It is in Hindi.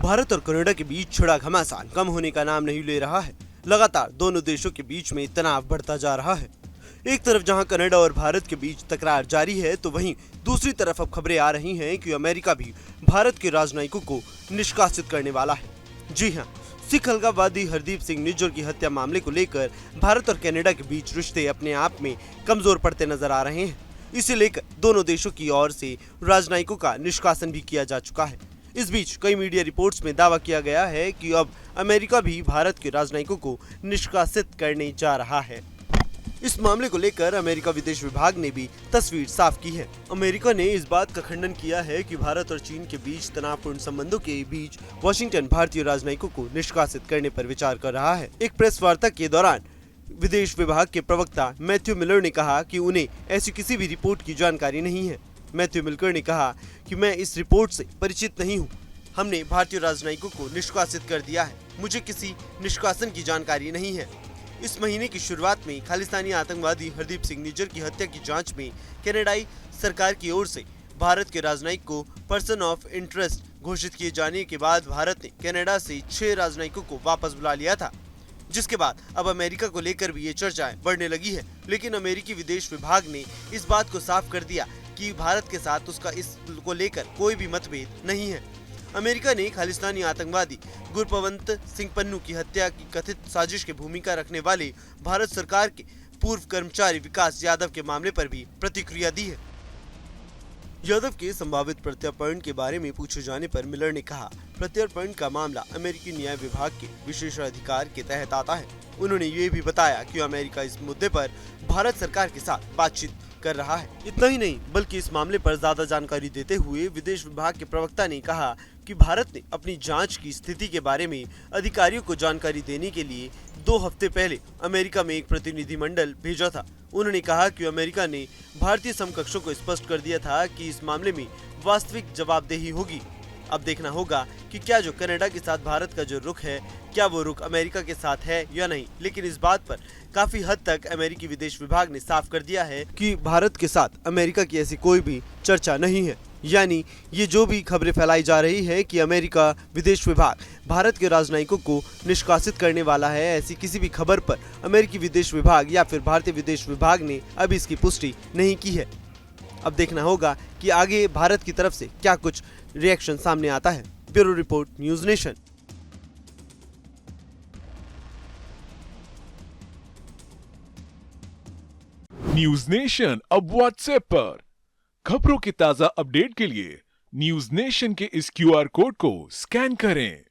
भारत और कनाडा के बीच छिड़ा घमासान कम होने का नाम नहीं ले रहा है। लगातार दोनों देशों के बीच में तनाव बढ़ता जा रहा है। एक तरफ जहां कनाडा और भारत के बीच तकरार जारी है, तो वहीं दूसरी तरफ अब खबरें आ रही हैं कि अमेरिका भी भारत के राजनयिकों को निष्कासित करने वाला है। जी हां, सिख अलगाववादी हरदीप सिंह निज्जर की हत्या मामले को लेकर भारत और कनाडा के बीच रिश्ते अपने आप में कमजोर पड़ते नजर आ रहे हैं। इसे लेकर दोनों देशों की ओर से राजनयिकों का निष्कासन भी किया जा चुका है। इस बीच कई मीडिया रिपोर्ट्स में दावा किया गया है कि अब अमेरिका भी भारत के राजनयिकों को निष्कासित करने जा रहा है। इस मामले को लेकर अमेरिका विदेश विभाग ने भी तस्वीर साफ की है। अमेरिका ने इस बात का खंडन किया है कि भारत और चीन के बीच तनावपूर्ण संबंधों के बीच वॉशिंगटन भारतीय राजनयिकों को निष्कासित करने पर विचार कर रहा है। एक प्रेस वार्ता के दौरान विदेश विभाग के प्रवक्ता मैथ्यू मिलर ने कहा कि उन्हें ऐसी किसी भी रिपोर्ट की जानकारी नहीं है। मैथ्यू मिलर ने कहा कि मैं इस रिपोर्ट से परिचित नहीं हूं। हमने भारतीय राजनयिकों को निष्कासित कर दिया है। मुझे किसी निष्कासन की जानकारी नहीं है। इस महीने की शुरुआत में खालिस्तानी आतंकवादी हरदीप सिंह निज्जर की हत्या की जांच में कनाडाई सरकार की ओर से भारत के राजनयिक को पर्सन ऑफ इंटरेस्ट घोषित किए जाने के बाद भारत ने कनाडा से 6 राजनयिकों को वापस बुला लिया था, जिसके बाद अब अमेरिका को लेकर भी ये चर्चाएं बढ़ने लगी है। लेकिन अमेरिकी विदेश विभाग ने इस बात को साफ कर दिया कि भारत के साथ उसका इस को लेकर कोई भी मतभेद नहीं है। अमेरिका ने खालिस्तानी आतंकवादी गुरपवंत सिंह पन्नू की हत्या की कथित साजिश की भूमिका रखने वाले भारत सरकार के पूर्व कर्मचारी विकास यादव के मामले पर भी प्रतिक्रिया दी है। यादव के संभावित प्रत्यार्पण के बारे में पूछे जाने पर मिलर ने कहा, प्रत्यार्पण का मामला अमेरिकी न्याय विभाग के विशेषाधिकार के तहत आता है। उन्होंने ये भी बताया कि अमेरिका इस मुद्दे पर भारत सरकार के साथ बातचीत कर रहा है। इतना ही नहीं, बल्कि इस मामले पर ज्यादा जानकारी देते हुए विदेश विभाग के प्रवक्ता ने कहा कि भारत ने अपनी जांच की स्थिति के बारे में अधिकारियों को जानकारी देने के लिए 2 हफ्ते पहले अमेरिका में एक प्रतिनिधिमंडल भेजा था। उन्होंने कहा कि अमेरिका ने भारतीय समकक्षों को स्पष्ट कर दिया था कि इस मामले में वास्तविक जवाबदेही होगी। अब देखना होगा कि क्या जो कनाडा के साथ भारत का जो रुख है, क्या वो रुख अमेरिका के साथ है या नहीं। लेकिन इस बात पर काफी हद तक अमेरिकी विदेश विभाग ने साफ कर दिया है कि भारत के साथ अमेरिका की ऐसी कोई भी चर्चा नहीं है। यानी ये जो भी खबरें फैलाई जा रही है कि अमेरिका विदेश विभाग भारत के राजनयिकों को निष्कासित करने वाला है, ऐसी किसी भी खबर पर अमेरिकी विदेश विभाग या फिर भारतीय विदेश विभाग ने अभी इसकी पुष्टि नहीं की है। अब देखना होगा कि आगे भारत की तरफ से क्या कुछ रिएक्शन सामने आता है। Bureau report, news nation. News nation अब व्हाट्सएप पर खबरों के ताजा अपडेट के लिए न्यूज़ नेशन के इस QR कोड को स्कैन करें।